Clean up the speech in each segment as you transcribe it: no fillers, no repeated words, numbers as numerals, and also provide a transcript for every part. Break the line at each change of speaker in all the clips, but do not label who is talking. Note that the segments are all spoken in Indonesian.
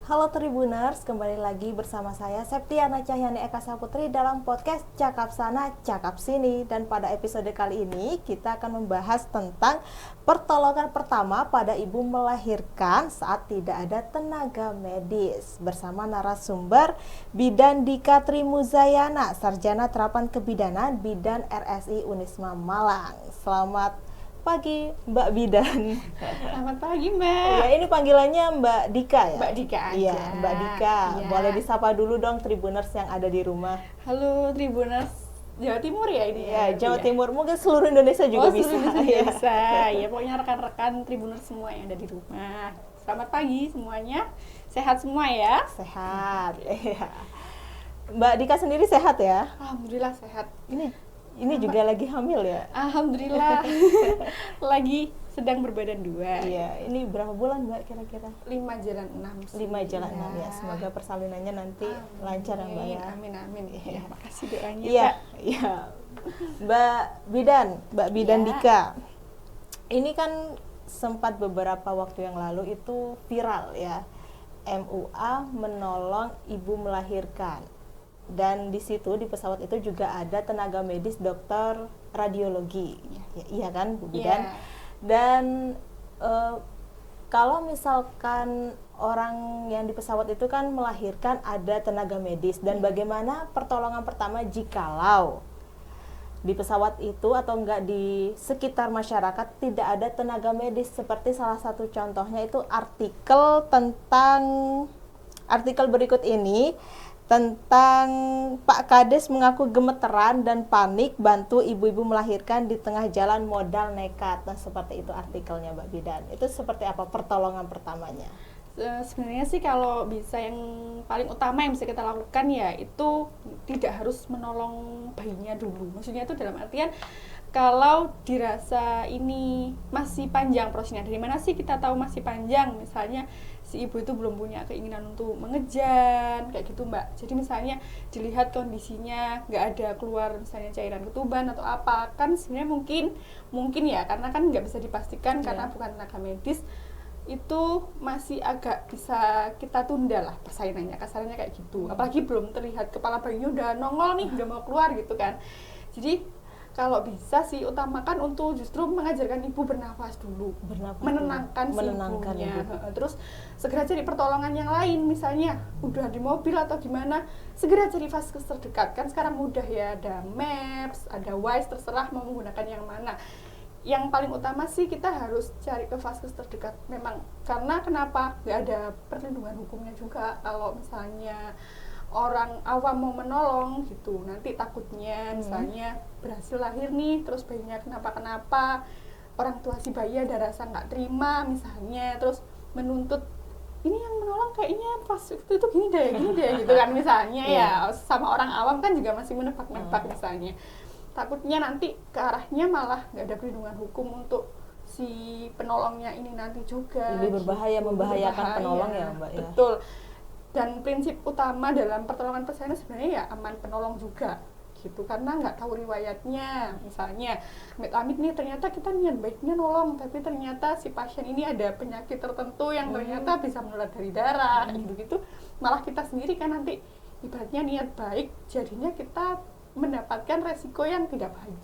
Halo Tribuners, kembali lagi bersama saya Septiana Cahyani Eka Saputri dalam podcast Cakap Sana, Cakap Sini. Dan pada episode kali ini kita akan membahas tentang pertolongan pertama pada ibu melahirkan saat tidak ada tenaga medis. Bersama narasumber Bidan Dika Trimuzayana, Sarjana Terapan Kebidanan Bidan RSI Unisma Malang. Selamat pagi Mbak Bidan.
Selamat pagi Mbak.
Ya, ini panggilannya Mbak Dika ya?
Mbak Dika aja.
Iya, Mbak Dika.
Ya.
Boleh disapa dulu dong Tribuners yang ada di rumah.
Halo Tribuners Jawa Timur ya ini
Ya,
ya.
Jawa Timur, mungkin seluruh Indonesia juga bisa.
Seluruh
Ya.
bisa. Ya, pokoknya rekan-rekan Tribuners semua yang ada di rumah. Selamat pagi semuanya. Sehat semua ya?
Sehat. Iya. Mbak Dika sendiri sehat ya?
Alhamdulillah sehat.
Ini juga lagi hamil ya?
Alhamdulillah. Lagi sedang berbadan 2.
Iya, ini berapa bulan Mbak kira-kira?
5 jalan 6.
5 jalan 6 ya. Semoga persalinannya nanti lancar ya Mbak ya.
Amin. Ya, makasih doanya.
Iya, iya. Mbak Bidan
Ya.
Dika. Ini kan sempat beberapa waktu yang lalu itu viral ya. MUA menolong ibu melahirkan. Dan di situ di pesawat itu juga ada tenaga medis dokter radiologi. Iya kan, Bu Bidan?
Iya.
Dan kalau misalkan orang yang di pesawat itu kan melahirkan ada tenaga medis, dan bagaimana pertolongan pertama jikalau di pesawat itu atau enggak di sekitar masyarakat tidak ada tenaga medis, seperti salah satu contohnya itu artikel berikut ini tentang Pak Kades mengaku gemeteran dan panik bantu ibu-ibu melahirkan di tengah jalan modal nekat. Nah, seperti itu artikelnya Mbak Bidan. Itu seperti apa pertolongan pertamanya?
Sebenarnya sih kalau bisa yang paling utama yang bisa kita lakukan ya itu tidak harus menolong bayinya dulu. Maksudnya itu dalam artian kalau dirasa ini masih panjang prosesnya, dari mana sih kita tahu masih panjang? Misalnya si ibu itu belum punya keinginan untuk mengejan, kayak gitu Mbak. Jadi misalnya dilihat kondisinya nggak ada keluar misalnya cairan ketuban atau apa, kan sebenarnya mungkin ya, karena kan nggak bisa dipastikan karena bukan tenaga medis, itu masih agak bisa kita tunda lah persalinannya, kasarnya kayak gitu. Apalagi belum terlihat kepala bayinya udah nongol nih, udah mau keluar gitu kan. Jadi kalau bisa sih utamakan untuk justru mengajarkan ibu bernafas dulu, menenangkan si ibunya. Terus segera cari pertolongan yang lain, misalnya udah di mobil atau gimana, segera cari vaskes terdekat. Kan sekarang mudah ya, ada Maps, ada Wise, terserah mau menggunakan yang mana. Yang paling utama sih kita harus cari ke vaskes terdekat. Memang karena kenapa? Nggak ada perlindungan hukumnya juga kalau misalnya orang awam mau menolong gitu, nanti takutnya misalnya berhasil lahir nih terus bayinya kenapa-kenapa, orang tua si bayi ada rasa nggak terima misalnya, terus menuntut ini yang menolong kayaknya pas itu gini deh gitu kan misalnya. Ya sama orang awam kan juga masih menebak-nebak misalnya, takutnya nanti ke arahnya malah nggak ada perlindungan hukum untuk si penolongnya ini nanti juga.
Lebih berbahaya, membahayakan penolong ya Mbak ya.
Betul. Dan prinsip utama dalam pertolongan persalinan sebenarnya ya aman penolong juga gitu, karena nggak tahu riwayatnya. Misalnya amit-amit nih ternyata kita niat baiknya nolong, tapi ternyata si pasien ini ada penyakit tertentu yang ternyata bisa menular dari darah gitu-gitu, malah kita sendiri kan nanti ibaratnya niat baik jadinya kita mendapatkan resiko yang tidak baik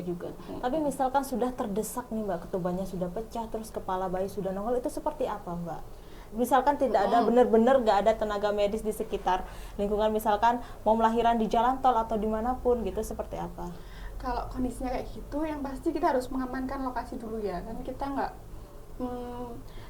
juga.
Tapi misalkan sudah terdesak nih Mbak, ketubannya sudah pecah, terus kepala bayi sudah nongol, itu seperti apa Mbak? Misalkan tidak ada, benar-benar nggak ada tenaga medis di sekitar lingkungan, misalkan mau melahiran di jalan tol atau dimanapun gitu, seperti apa?
Kalau kondisinya kayak gitu, yang pasti kita harus mengamankan lokasi dulu ya, kan kita nggak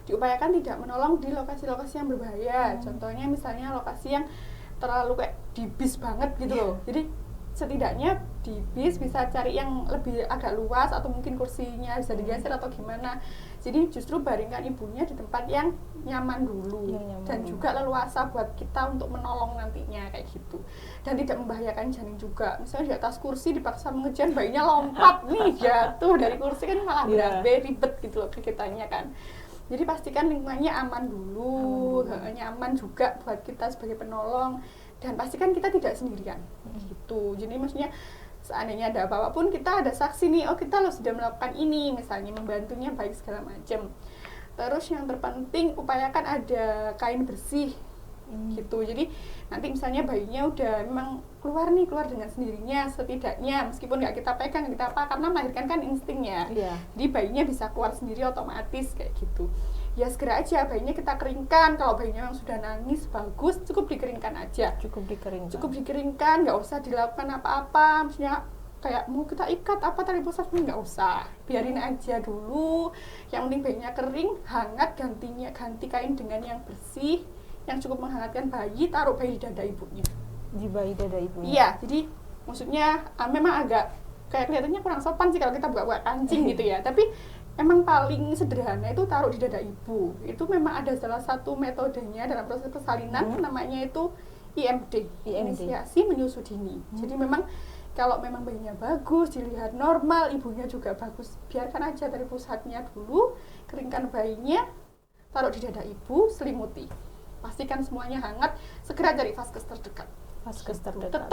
diupayakan tidak menolong di lokasi-lokasi yang berbahaya. Contohnya misalnya lokasi yang terlalu kayak di bis banget gitu loh. Jadi setidaknya di bis bisa cari yang lebih agak luas atau mungkin kursinya bisa digeser atau gimana. Jadi justru baringkan ibunya di tempat yang nyaman dulu, dan juga leluasa buat kita untuk menolong nantinya kayak gitu. Dan tidak membahayakan janin juga. Misalnya di atas kursi dipaksa mengejar, bayinya lompat nih jatuh dari kursi, kan malah berabe ribet gitu loh ke kitanya kan. Jadi pastikan lingkungannya aman dulu, nyaman juga buat kita sebagai penolong, dan pastikan kita tidak sendirian gitu. Jadi maksudnya seandainya ada apa-apa pun kita ada saksi nih, oh kita loh sudah melakukan ini, misalnya membantunya baik segala macam. Terus yang terpenting upayakan ada kain bersih gitu. Jadi nanti misalnya bayinya udah memang keluar dengan sendirinya setidaknya, meskipun nggak kita pegang kita apa, karena melahirkan kan instingnya. Jadi bayinya bisa keluar sendiri otomatis kayak gitu. Ya segera aja bayinya kita keringkan. Kalau bayinya yang sudah nangis bagus, cukup dikeringkan aja. Cukup dikeringkan, nggak usah dilakukan apa-apa. Maksudnya kayak mau kita ikat apa tali pusat, nggak usah, biarin aja dulu. Yang penting bayinya kering, hangat, ganti kain dengan yang bersih, yang cukup menghangatkan bayi, taruh bayi di dada ibunya.
Di bayi dada ibunya?
Iya, jadi maksudnya memang agak kayak kelihatannya kurang sopan sih kalau kita buka-buka kancing gitu ya, tapi emang paling sederhana itu taruh di dada ibu. Itu memang ada salah satu metodenya dalam proses persalinan, namanya itu IMD, inisiasi menyusu dini. Jadi memang kalau memang bayinya bagus, dilihat normal, ibunya juga bagus, biarkan aja dari pusatnya dulu, keringkan bayinya, taruh di dada ibu, selimuti. Pastikan semuanya hangat, segera cari vaskes terdekat.
Vaskes terdekat.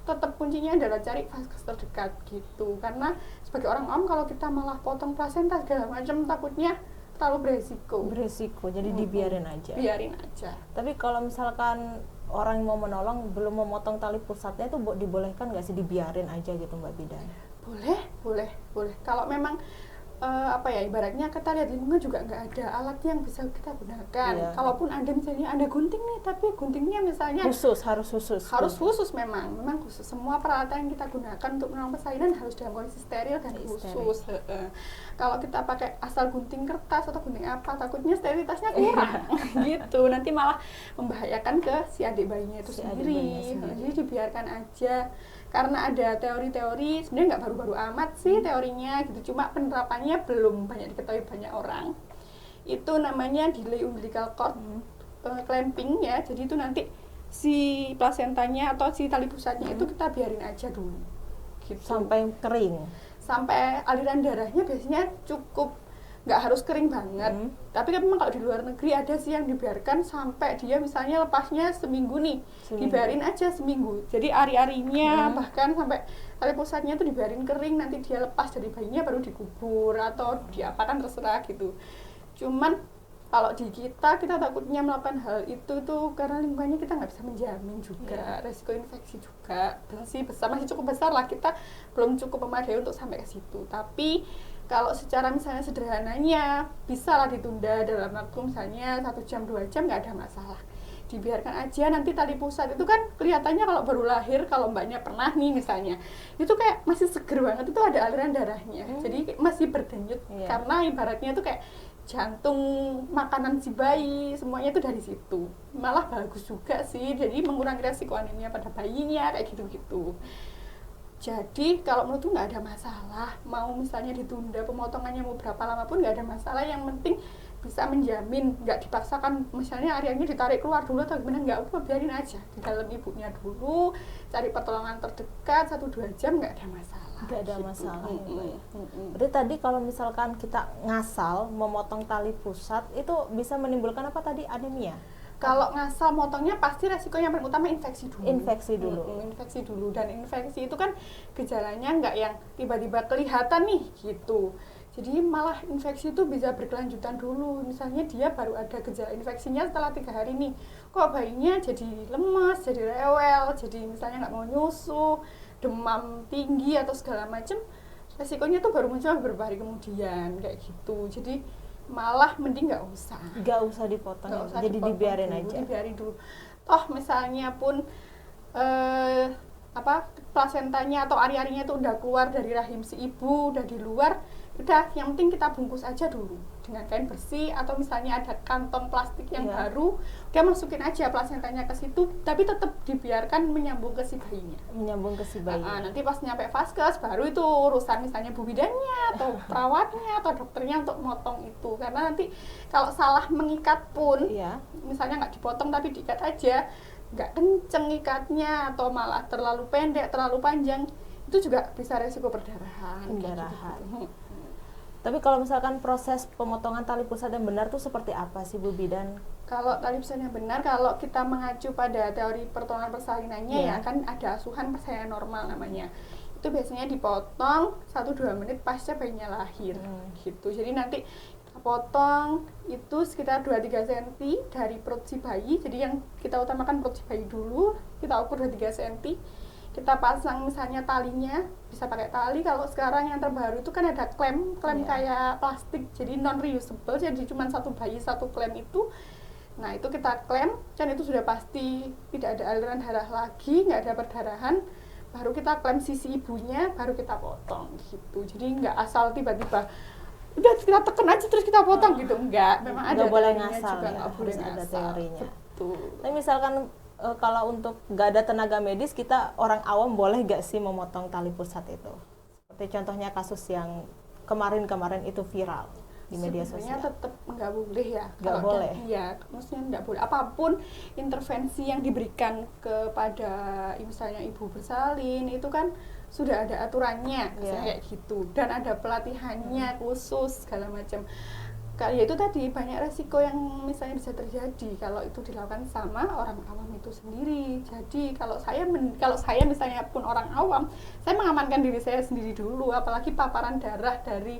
Tetap kuncinya adalah cari vaskes terdekat gitu. Karena sebagai orang awam kalau kita malah potong plasenta segala macam, takutnya terlalu beresiko. Jadi
dibiarin aja.
Biarin aja.
Tapi kalau misalkan orang yang mau menolong belum memotong tali pusatnya itu dibolehkan nggak sih dibiarin aja gitu Mbak Bidan?
Boleh. Kalau memang ibaratnya kita lihat lingkungan juga nggak ada alat yang bisa kita gunakan. Kalaupun ada misalnya ada gunting nih, tapi guntingnya misalnya harus khusus memang khusus. Semua peralatan yang kita gunakan untuk menolong persalinan harus dalam kondisi steril dan khusus. Kalau kita pakai asal gunting kertas atau gunting apa, takutnya sterilitasnya kurang gitu, nanti malah membahayakan ke si adik bayinya itu sendiri. Jadi dibiarkan aja. Karena ada teori-teori, sebenarnya nggak baru-baru amat sih teorinya gitu, cuma penerapannya belum banyak diketahui banyak orang. Itu namanya delay umbilical cord clamping ya, jadi itu nanti si plasentanya atau si tali pusatnya itu kita biarin aja dulu gitu.
Sampai kering? Sampai
aliran darahnya biasanya cukup, nggak harus kering banget. Tapi kan memang kalau di luar negeri ada sih yang dibiarkan sampai dia misalnya lepasnya seminggu nih, dibiarin aja seminggu. Jadi ari-arinya bahkan sampai tali pusatnya itu dibiarin kering, nanti dia lepas dari bayinya baru dikubur atau diapakan terserah gitu. Cuman kalau di kita takutnya melakukan hal itu tuh karena lingkungannya kita nggak bisa menjamin juga, resiko infeksi juga masih cukup besar lah, kita belum cukup memadai untuk sampai ke situ. Tapi kalau secara misalnya sederhananya bisa lah ditunda dalam waktu misalnya 1 jam 2 jam, nggak ada masalah, dibiarkan aja. Nanti tali pusat itu kan kelihatannya kalau baru lahir, kalau mbaknya pernah nih misalnya, itu kayak masih seger banget, itu ada aliran darahnya, jadi masih berdenyut karena ibaratnya itu kayak jantung makanan si bayi, semuanya itu dari situ. Malah bagus juga sih, jadi mengurangi resiko anemia pada bayinya kayak gitu-gitu. Jadi kalau menurutku nggak ada masalah, mau misalnya ditunda pemotongannya mau berapa lama pun nggak ada masalah, yang penting bisa menjamin, nggak dipaksakan misalnya area-nya ditarik keluar dulu atau gimana, nggak apa, biarin aja di dalam ibunya dulu, cari pertolongan terdekat 1-2 jam, nggak ada masalah.
Nggak ada masalah ya. Berarti tadi kalau misalkan kita ngasal memotong tali pusat itu bisa menimbulkan apa tadi, anemia?
Kalau ngasal motongnya pasti resikonya yang paling utama infeksi dulu.
Infeksi dulu. Dan infeksi itu kan gejalanya nggak yang tiba-tiba kelihatan nih gitu. Jadi malah infeksi itu bisa berkelanjutan dulu. Misalnya dia baru ada gejala infeksinya setelah 3 hari nih, kok bayinya jadi lemas, jadi rewel, jadi misalnya nggak mau nyusu, demam tinggi atau segala macam, resikonya tuh baru muncul beberapa hari kemudian kayak gitu. Jadi malah mending nggak usah dipotong, jadi dibiarin dulu. Toh misalnya pun plasentanya atau ari-arinya itu udah keluar dari rahim si ibu, udah di luar, udah yang penting kita bungkus aja dulu dengan kain bersih, atau misalnya ada kantong plastik yang baru, udah masukin aja plasentanya ke situ, tapi tetap dibiarkan menyambung ke si bayinya. Nanti pas nyampe vaskes baru itu urusan misalnya bu bidannya atau perawatnya atau dokternya untuk motong itu, karena nanti kalau salah mengikat pun, misalnya nggak dipotong tapi diikat aja, nggak kenceng ikatnya atau malah terlalu pendek, terlalu panjang, itu juga bisa resiko perdarahan. Gitu. Tapi kalau misalkan proses pemotongan tali pusat yang benar tuh seperti apa sih Bu Bidan?
Kalau tali pusat yang benar, kalau kita mengacu pada teori pertolongan persalinannya ya kan ada asuhan persalinan normal namanya. Itu biasanya dipotong 1-2 menit pasca bayinya lahir gitu. Jadi nanti potong itu sekitar 2-3 cm dari perut si bayi. Jadi yang kita utamakan perut si bayi dulu, kita ukur 2-3 cm. Kita pasang misalnya talinya, bisa pakai tali. Kalau sekarang yang terbaru itu kan ada klem kayak plastik, jadi non reusable, jadi cuma satu bayi satu klem itu. Nah itu kita klem, dan itu sudah pasti tidak ada aliran darah lagi, nggak ada perdarahan. Baru kita klem sisi ibunya, baru kita potong gitu. Jadi nggak asal tiba-tiba udah kita tekan aja terus kita potong gitu, enggak. Memang ada
boleh
teorinya
ngasal
juga,
ya,
nggak boleh
harus ada
ngasal.
teorinya.
Betul.
Tapi misalkan kalau untuk nggak ada tenaga medis, kita orang awam boleh nggak sih memotong tali pusat itu? Seperti contohnya kasus yang kemarin itu viral di media
Sebenarnya
sosial.
tetap nggak boleh ya.
Nggak boleh.
Iya, maksudnya nggak boleh. Apapun intervensi yang diberikan kepada misalnya ibu bersalin itu kan sudah ada aturannya, kayak gitu, dan ada pelatihannya khusus segala macam. Ya itu tadi banyak resiko yang misalnya bisa terjadi kalau itu dilakukan sama orang awam itu sendiri. Jadi kalau saya misalnya pun orang awam, saya mengamankan diri saya sendiri dulu, apalagi paparan darah dari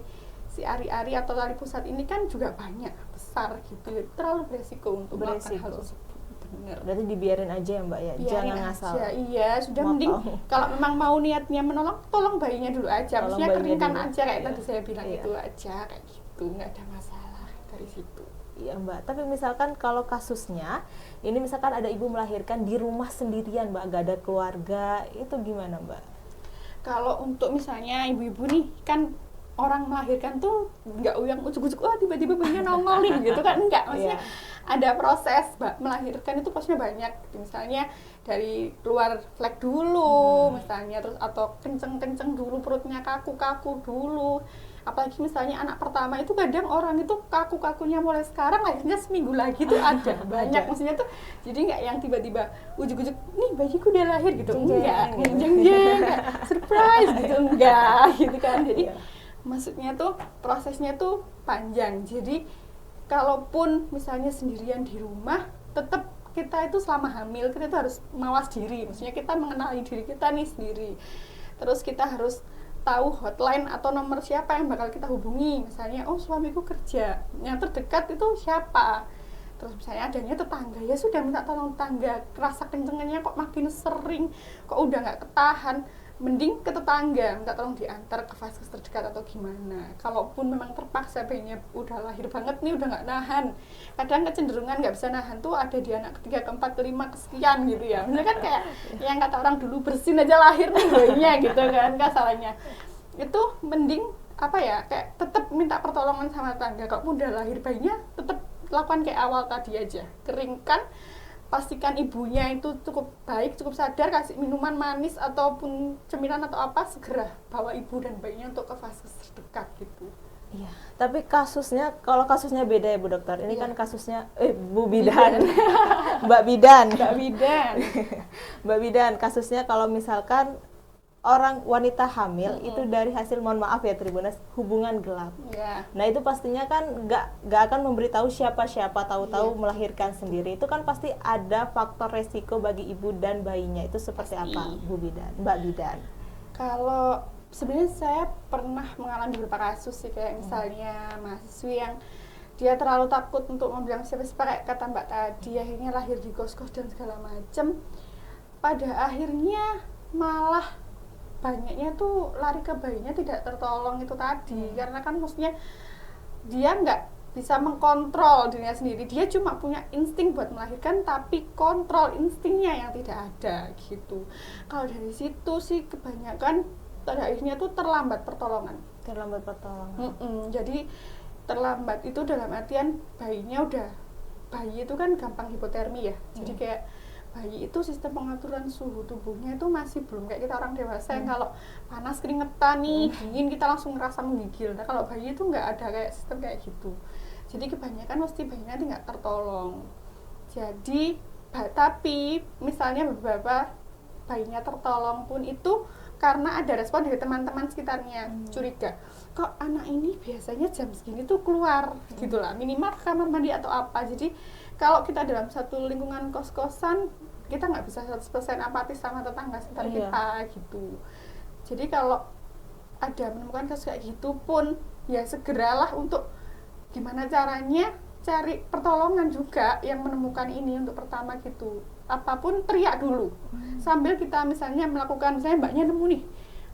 si ari-ari atau tali pusat ini kan juga banyak, besar gitu, terlalu beresiko untuk melakukan hal tersebut. Bener.
Berarti dibiarin aja ya Mbak ya,
Biarin
jangan
aja.
ngasal.
Iya, sudah mending kalau memang mau niatnya menolong, tolong bayinya dulu aja, maksudnya keringkan aja kayak tadi saya bilang itu aja, kayak gitu, nggak ada masalah dari situ.
Iya Mbak, tapi misalkan kalau kasusnya ini misalkan ada ibu melahirkan di rumah sendirian Mbak, gak ada keluarga, itu gimana Mbak?
Kalau untuk misalnya ibu-ibu nih kan orang melahirkan tuh nggak yang ujuk-ujuk wah tiba-tiba bayinya nongol nih gitu kan, enggak, maksudnya ada proses melahirkan itu prosesnya banyak, misalnya dari keluar flek dulu misalnya, terus atau kenceng-kenceng dulu perutnya, kaku-kaku dulu. Apalagi misalnya anak pertama itu kadang orang itu kaku-kakunya mulai sekarang lahirnya seminggu lagi tuh ada banyak, maksudnya tuh jadi nggak yang tiba-tiba ujuk-ujuk nih bayiku udah lahir gitu, enggak, jeng-jeng, surprise gitu, enggak gitu kan. Jadi maksudnya tuh prosesnya tuh panjang. Jadi kalaupun misalnya sendirian di rumah, tetap kita itu selama hamil kita itu harus mawas diri, maksudnya kita mengenali diri kita nih sendiri. Terus kita harus tahu hotline atau nomor siapa yang bakal kita hubungi, misalnya oh suamiku kerja, yang terdekat itu siapa. Terus misalnya adanya tetangga, ya sudah minta tolong tetangga, rasa kencengnya kok makin sering, kok udah nggak ketahan, mending ke tetangga minta tolong diantar ke vaskes terdekat atau gimana. Kalaupun memang terpaksa bayinya udah lahir banget nih, udah nggak nahan, kadang kecenderungan nggak bisa nahan tuh ada di anak ketiga, keempat, kelima, kesekian gitu ya. Misalnya kan kayak yang kata orang dulu bersin aja lahir nih bayinya gitu kan, salahnya itu mending apa ya, kayak tetap minta pertolongan sama tetangga. Kalaupun udah lahir bayinya tetap lakukan kayak awal tadi aja, keringkan, pastikan ibunya itu cukup baik, cukup sadar, kasih minuman manis ataupun cemilan atau apa, segera bawa ibu dan bayinya untuk ke vaskes terdekat gitu.
Iya, tapi kasusnya, kalau kasusnya beda ya Bu Dokter. Ini kan kasusnya Bu Bidan. Mbak Bidan. Mbak Bidan, kasusnya kalau misalkan orang wanita hamil itu dari hasil, mohon maaf ya Tribunas, hubungan gelap. Nah itu pastinya kan nggak akan memberitahu siapa-siapa, tahu-tahu melahirkan sendiri. Itu kan pasti ada faktor resiko bagi ibu dan bayinya. Itu seperti apa Bu Bidan, Mbak Bidan?
Kalau sebenarnya saya pernah mengalami beberapa kasus sih, kayak misalnya mahasiswi yang dia terlalu takut untuk membilang siapa-siapa, kayak kata Mbak tadi, akhirnya lahir di kos-kos dan segala macem. Pada akhirnya malah banyaknya tuh lari ke bayinya tidak tertolong itu tadi, karena kan maksudnya dia nggak bisa mengkontrol dirinya sendiri, dia cuma punya insting buat melahirkan tapi kontrol instingnya yang tidak ada gitu. Kalau dari situ sih kebanyakan pada akhirnya tuh terlambat pertolongan. Jadi terlambat itu dalam artian bayinya udah, bayi itu kan gampang hipotermi ya, jadi kayak bayi itu sistem pengaturan suhu tubuhnya itu masih belum kayak kita orang dewasa yang kalau panas keringetan nih, dingin kita langsung ngerasa menggigil. Nah kalau bayi itu nggak ada kayak sistem kayak gitu, jadi kebanyakan mesti bayinya nggak tertolong. Jadi tapi misalnya beberapa bayinya tertolong pun itu karena ada respon dari teman-teman sekitarnya, curiga kok anak ini biasanya jam segini tuh keluar gitu lah, minimal ke kamar mandi atau apa. Jadi kalau kita dalam satu lingkungan kos-kosan, kita nggak bisa 100% apatis sama tetangga sekitar kita gitu. Jadi kalau ada menemukan kasus kayak gitu pun, ya segeralah untuk gimana caranya cari pertolongan juga yang menemukan ini untuk pertama gitu. Apapun teriak dulu. Sambil kita misalnya melakukan, misalnya mbaknya nemu nih,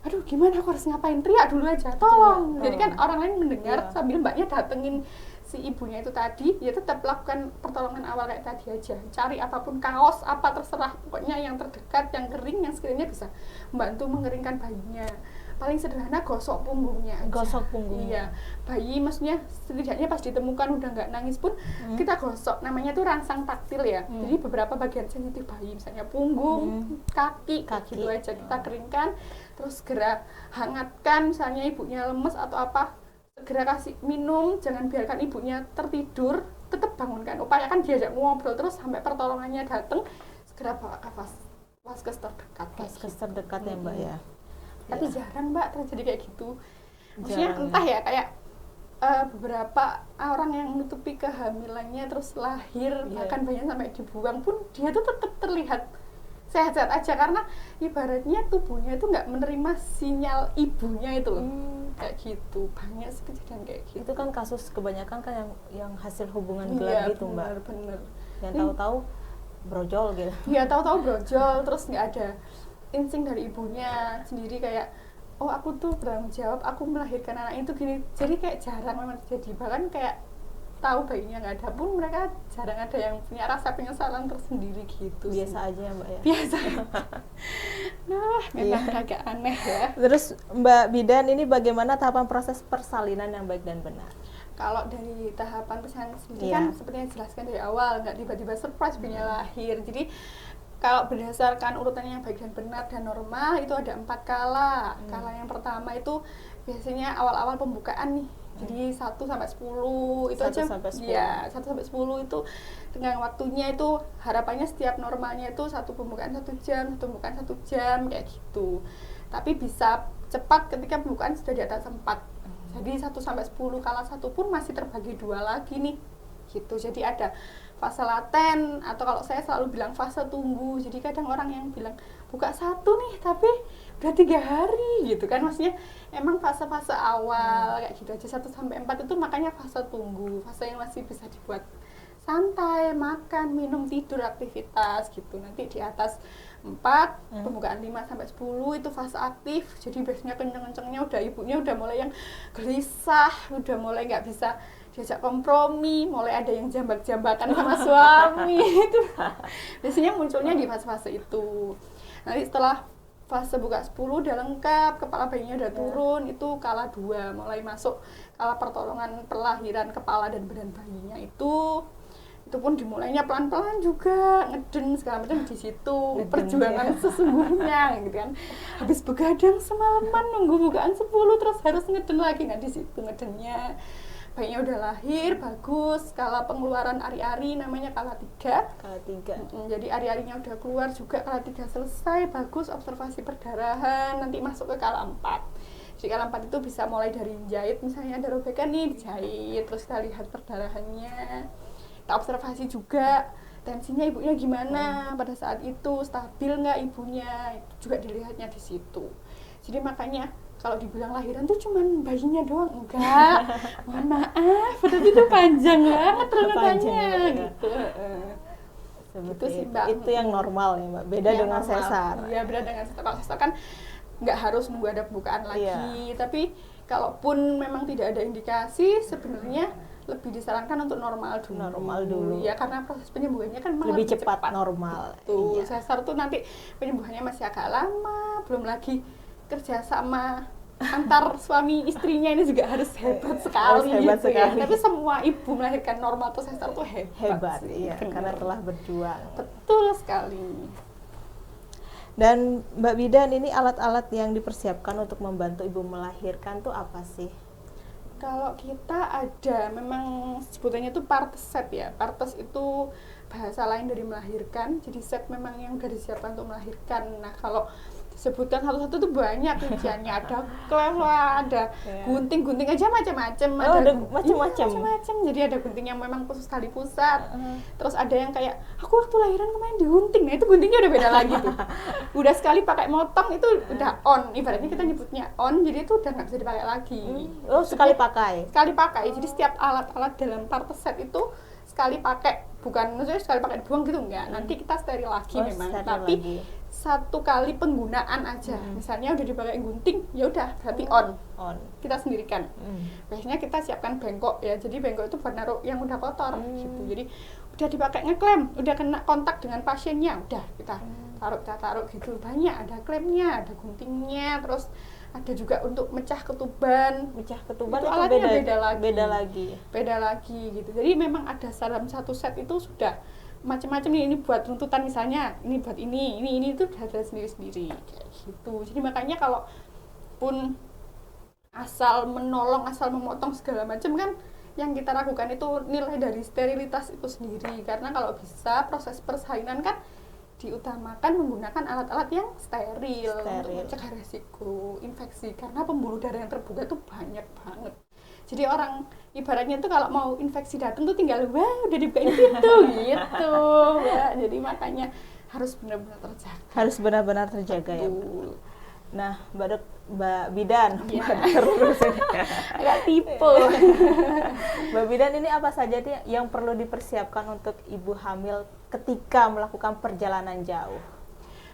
aduh gimana aku harus ngapain, teriak dulu aja, tolong. Jadi kan orang lain mendengar sambil mbaknya datengin si ibunya itu tadi, ya tetap lakukan pertolongan awal kayak tadi aja. Cari apapun, kaos apa terserah, pokoknya yang terdekat, yang kering, yang sekiranya bisa membantu mengeringkan bayinya. Paling sederhana gosok punggungnya aja.
Gosok punggungnya.
Iya, bayi maksudnya setidaknya pas ditemukan udah nggak nangis pun kita gosok, namanya tuh rangsang taktil ya. Jadi beberapa bagian sensitif bayi, misalnya punggung, kaki gitu aja kita keringkan, terus segera hangatkan, misalnya ibunya lemes atau apa, segera kasih minum, jangan biarkan ibunya tertidur, tetap bangunkan, upayakan diajak ngobrol terus sampai pertolongannya datang, segera bawa ke vaskes terdekat.
Vaskes terdekat ya Mbak ya.
Tapi jarang Mbak terjadi kayak gitu. Maksudnya
Jarang,
entah ya kayak beberapa orang yang menutupi kehamilannya terus lahir, bahkan bayinya sampai dibuang pun dia tuh tetap terlihat sehat-sehat aja, karena ibaratnya tubuhnya itu nggak menerima sinyal ibunya itu loh. Kayak gitu, banyak sih kejadian kayak gitu.
Itu kan kasus kebanyakan kan yang hasil hubungan gelap gitu Mbak.
Bener.
Yang tahu-tahu brojol gitu.
Iya, tahu-tahu brojol, terus nggak ada insting dari ibunya sendiri kayak, oh aku tuh bertanggung jawab, aku melahirkan anak itu gini. Jadi kayak jarang memang terjadi, bahkan kayak tahu bayinya nggak ada pun mereka jarang ada yang punya rasa penyesalan tersendiri gitu.
Biasa aja ya Mbak ya.
Biasa. Nah, memang agak aneh ya.
Terus Mbak Bidan, ini bagaimana tahapan proses persalinan yang baik dan benar?
Kalau dari tahapan persalinan sendiri kan seperti yang dijelaskan dari awal, nggak tiba-tiba surprise bayinya lahir. Jadi kalau berdasarkan urutan yang baik dan benar dan normal itu ada 4 kala. Kala yang pertama itu biasanya awal-awal pembukaan nih. Jadi 1 sampai 10 itu
1
aja.
sampai 10.
Ya, 1 sampai 10 itu dengan waktunya itu harapannya setiap normalnya itu satu pembukaan 1 jam, satu pembukaan 1 jam kayak gitu. Tapi bisa cepat ketika pembukaan sudah di atas 4. Jadi 1 sampai 10 kala 1 pun masih terbagi 2 lagi nih. Gitu. Jadi ada fase laten atau kalau saya selalu bilang fase tunggu. Jadi kadang orang yang bilang buka 1 nih tapi udah 3 hari gitu kan, maksudnya emang fase-fase awal kayak gitu aja. 1 sampai 4 itu makanya fase tunggu, fase yang masih bisa dibuat santai, makan, minum, tidur, aktivitas gitu. Nanti di atas 4 pembukaan 5 sampai 10 itu fase aktif. Jadi biasanya kenceng-kencengnya udah ibunya udah mulai yang gelisah, udah mulai nggak bisa diajak kompromi, mulai ada yang jambak-jambakan sama suami. Itu biasanya munculnya di fase-fase itu. Nanti setelah fase buka 10 udah lengkap, kepala bayinya udah turun, itu kala 2, mulai masuk kala pertolongan perlahiran kepala dan badan bayinya. Itu pun dimulainya pelan-pelan juga, ngeden segala macam di situ. Perjuangan sesungguhnya gitu kan. Habis begadang semalaman nunggu bukaan 10 terus harus ngeden lagi. Nah di situ ngedennya. Bayinya udah lahir, bagus. Kala pengeluaran ari-ari namanya kala 3.
Kala 3.
Jadi ari-arinya udah keluar juga, kala 3 selesai, bagus. Observasi perdarahan, nanti masuk ke kala 4. Jadi kala 4 itu bisa mulai dari jahit, misalnya ada robekan nih, dijahit. Terus kita lihat perdarahannya. Kita observasi juga tensinya ibunya gimana pada saat itu, stabil nggak ibunya, itu juga dilihatnya di situ. Jadi makanya kalau dibilang lahiran tuh cuman bayinya doang, enggak. Mohon maaf, berarti itu panjang banget rengetannya gitu.
Gitu sih Mbak. Itu yang normal ya Mbak, beda dengan
normal.
sesar.
Iya, beda dengan sesar. Kalau sesar kan nggak harus nunggu ada pembukaan lagi, tapi kalaupun memang tidak ada indikasi, sebenarnya lebih disarankan untuk normal dulu. Ya karena proses penyembuhannya kan
lebih cepat normal.
Tuh, sesar tuh nanti penyembuhannya masih agak lama, belum lagi kerjasama antar suami istrinya ini juga harus hebat sekali. Tapi semua ibu melahirkan normal atau sesar tuh hebat
iya, karena telah berjuang.
Betul sekali.
Dan Mbak Bidan, ini alat-alat yang dipersiapkan untuk membantu ibu melahirkan tuh apa sih?
Kalau kita ada, memang sebutannya itu partes set ya. Partes itu bahasa lain dari melahirkan. Jadi set memang yang sudah disiapkan untuk melahirkan. Nah kalau disebutkan satu-satu tuh banyak rinciannya, ada klem lah, ada gunting aja macam-macam,
ada macam-macam.
Macam-macam. Jadi ada gunting yang memang khusus tali pusat. Terus ada yang kayak aku waktu lahiran kemarin digunting. Nah, itu guntingnya udah beda lagi tuh. Udah sekali pakai motong itu udah on. Ibaratnya kita nyebutnya on, jadi itu udah nggak bisa dipakai lagi.
Oh, sekali pakai.
Sekali pakai. Jadi setiap alat-alat dalam parter set itu sekali pakai, bukan maksudnya sekali pakai dibuang gitu enggak. Nanti kita steril lagi memang. Tapi lagi. Satu kali penggunaan aja. Misalnya udah dipakai gunting, ya udah berarti on. Kita sendirikan. Biasanya kita siapkan bengkok ya. Jadi bengkok itu buat naruh yang udah kotor gitu. Jadi udah dipakai ngeklem, udah kena kontak dengan pasiennya, udah kita taruh gitu. Banyak, ada klemnya, ada guntingnya, terus ada juga untuk mecah ketuban itu alatnya beda lagi gitu. Jadi memang ada dalam satu set itu sudah macam-macam nih, ini buat runtutan misalnya, ini buat ini itu ada sendiri-sendiri kayak gitu. Jadi makanya kalau pun asal menolong, asal memotong segala macam kan, yang kita lakukan itu nilai dari sterilitas itu sendiri. Karena kalau bisa proses persalinan kan diutamakan menggunakan alat-alat yang steril. Untuk mencegah resiko infeksi, karena pembuluh darah yang terbuka itu banyak banget. Jadi orang ibaratnya tuh kalau mau infeksi datang tuh tinggal wah udah dibukain pintu gitu. Ya, jadi makanya harus benar-benar terjaga.
Harus benar-benar terjaga ya. Nah, Mbak Bidan,
ya. Agak tipe.
Mbak Bidan, ini apa saja yang perlu dipersiapkan untuk ibu hamil ketika melakukan perjalanan jauh?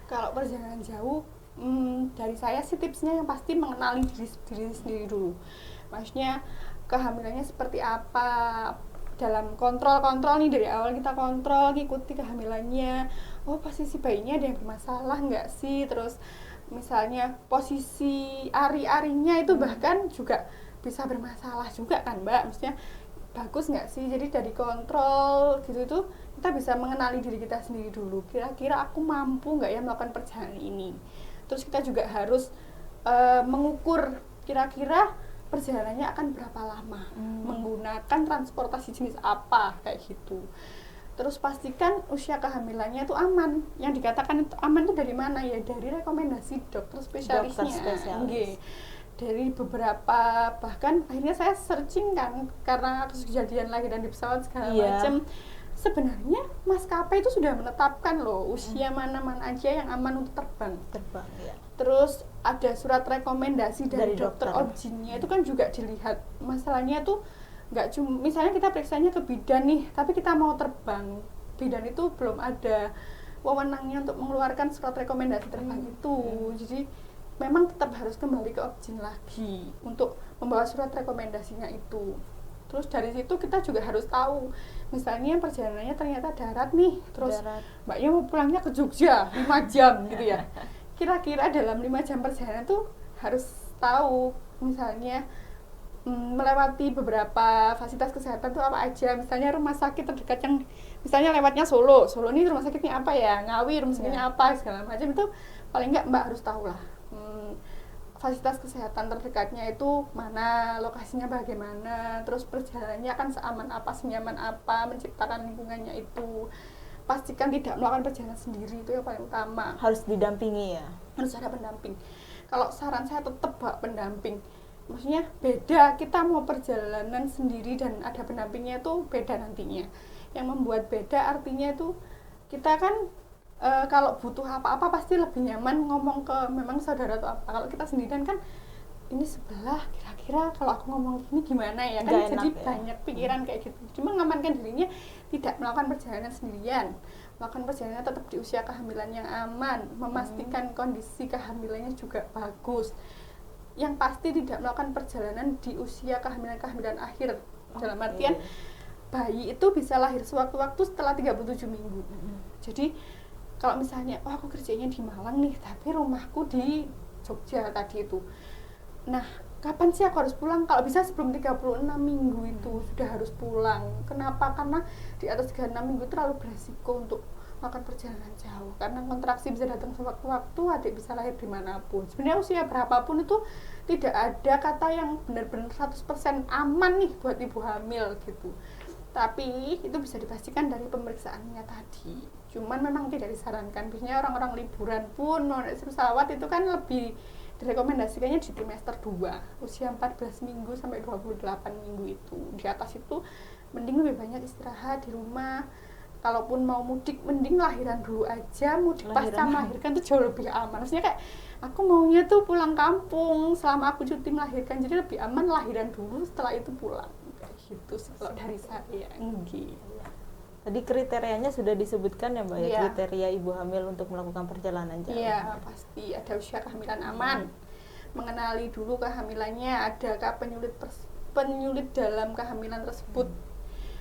Kalau
perjalanan jauh, dari saya sih tipsnya yang pasti mengenali diri sendiri dulu. Maksudnya kehamilannya seperti apa, dalam kontrol nih dari awal kita kontrol, ngikuti kehamilannya. Oh, posisi bayinya ada yang bermasalah nggak sih? Terus misalnya posisi ari-arinya itu bahkan juga bisa bermasalah juga kan Mbak, maksudnya bagus nggak sih? Jadi dari kontrol gitu itu kita bisa mengenali diri kita sendiri dulu, kira-kira aku mampu nggak ya melakukan perjalanan ini. Terus kita juga harus mengukur kira-kira perjalanannya akan berapa lama, menggunakan transportasi jenis apa kayak gitu. Terus pastikan usia kehamilannya itu aman. Yang dikatakan itu aman itu dari mana ya? Dari rekomendasi dokter spesialisnya. Dari beberapa, bahkan akhirnya saya searching kan, karena kejadian lahiran di pesawat segala macam. Sebenarnya maskapai itu sudah menetapkan loh usia mana-mana aja yang aman untuk terbang ya. Terus ada surat rekomendasi dari dokter objinnya, itu kan juga dilihat. Masalahnya tuh nggak cuma misalnya kita periksanya ke bidan nih, tapi kita mau terbang, bidan itu belum ada wewenangnya untuk mengeluarkan surat rekomendasi terbang itu. Jadi memang tetap harus kembali ke objin lagi untuk membawa surat rekomendasinya itu. Terus dari situ kita juga harus tahu, misalnya perjalanannya ternyata darat nih, terus mbaknya mau pulangnya ke Jogja 5 jam gitu ya. Kira-kira dalam 5 jam perjalanan tuh harus tahu misalnya melewati beberapa fasilitas kesehatan tuh apa aja. Misalnya rumah sakit terdekat yang misalnya lewatnya Solo ini rumah sakitnya apa ya, Ngawi rumah sakitnya apa, segala macam itu paling enggak mbak harus tahu lah. Fasilitas kesehatan terdekatnya itu mana, lokasinya bagaimana, terus perjalanannya akan seaman apa, senyaman apa, menciptakan lingkungannya itu. Pastikan tidak melakukan perjalanan sendiri, itu yang paling utama.
Harus didampingi ya?
Harus ada pendamping. Kalau saran saya tetap bawa pendamping. Maksudnya beda, kita mau perjalanan sendiri dan ada pendampingnya itu beda nantinya. Yang membuat beda artinya itu kita kan kalau butuh apa-apa pasti lebih nyaman ngomong ke memang saudara atau apa. Kalau kita sendirian kan ini sebelah, kira-kira kalau aku ngomong gini gimana ya kan, jadi banyak pikiran kayak gitu. Cuma mengamankan dirinya, tidak melakukan perjalanan sendirian, melakukan perjalanan tetap di usia kehamilan yang aman, memastikan kondisi kehamilannya juga bagus. Yang pasti tidak melakukan perjalanan di usia kehamilan akhir. Dalam artian bayi itu bisa lahir sewaktu-waktu setelah 37 minggu. Jadi kalau misalnya, aku kerjanya di Malang nih, tapi rumahku di Jogja tadi itu. Nah, kapan sih aku harus pulang? Kalau bisa sebelum 36 minggu itu sudah harus pulang. Kenapa? Karena di atas 36 minggu terlalu beresiko untuk melakukan perjalanan jauh. Karena kontraksi bisa datang sewaktu-waktu, adik bisa lahir dimanapun. Sebenarnya usia berapapun itu tidak ada kata yang benar-benar 100% aman nih buat ibu hamil gitu. Tapi itu bisa dipastikan dari pemeriksaannya tadi. Cuman memang tidak disarankan. Biasanya orang-orang liburan pun mau naik pesawat itu kan lebih direkomendasikannya di trimester 2, usia 14 minggu sampai 28 minggu itu. Di atas itu mending lebih banyak istirahat di rumah. Kalaupun mau mudik mending lahiran dulu aja, mudik pasca melahirkan itu jauh lebih aman. Maksudnya kayak aku maunya tuh pulang kampung selama aku cuti melahirkan, jadi lebih aman lahiran dulu setelah itu pulang. Gitu sih kalau dari saya.
Tadi kriterianya sudah disebutkan ya Mbak ya,
Iya.
kriteria ibu hamil untuk melakukan perjalanan jauh.
Iya, pasti ada usia kehamilan aman. Mengenali dulu kehamilannya, adakah penyulit dalam kehamilan tersebut.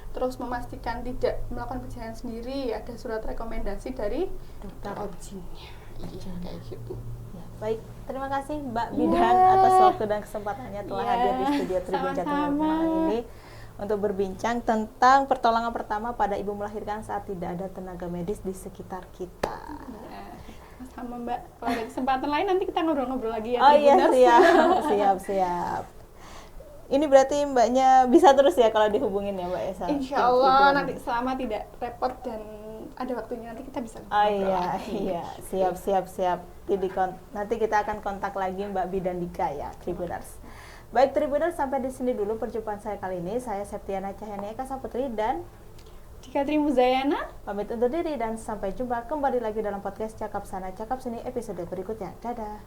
Terus memastikan tidak melakukan perjalanan sendiri, ada surat rekomendasi dari dokter objinnya. Iya, kayak gitu.
Ya, baik, terima kasih Mbak Bidan atas waktu dan kesempatannya telah hadir di studio Tribun Jatim malam ini untuk berbincang tentang pertolongan pertama pada ibu melahirkan saat tidak ada tenaga medis di sekitar kita.
Ya, sama Mbak, kalau ada kesempatan lain nanti kita ngobrol-ngobrol lagi ya.
Oh iya,
Tribuners.
siap. Ini berarti Mbaknya bisa terus ya kalau dihubungin ya Mbak Esa?
Insya Allah nanti selama tidak repot dan ada waktunya nanti kita bisa
Oh
ngobrol lagi.
iya, siap. Nanti kita akan kontak lagi Mbak Bidan Dika ya, Tribuners. Baik Tribuners, sampai di sini dulu perjumpaan saya kali ini. Saya Septiana Cahyani Eka Saputri dan
Dika Trimuzayana
pamit undur diri dan sampai jumpa kembali lagi dalam podcast Cakap Sana Cakap Sini episode berikutnya. Dadah.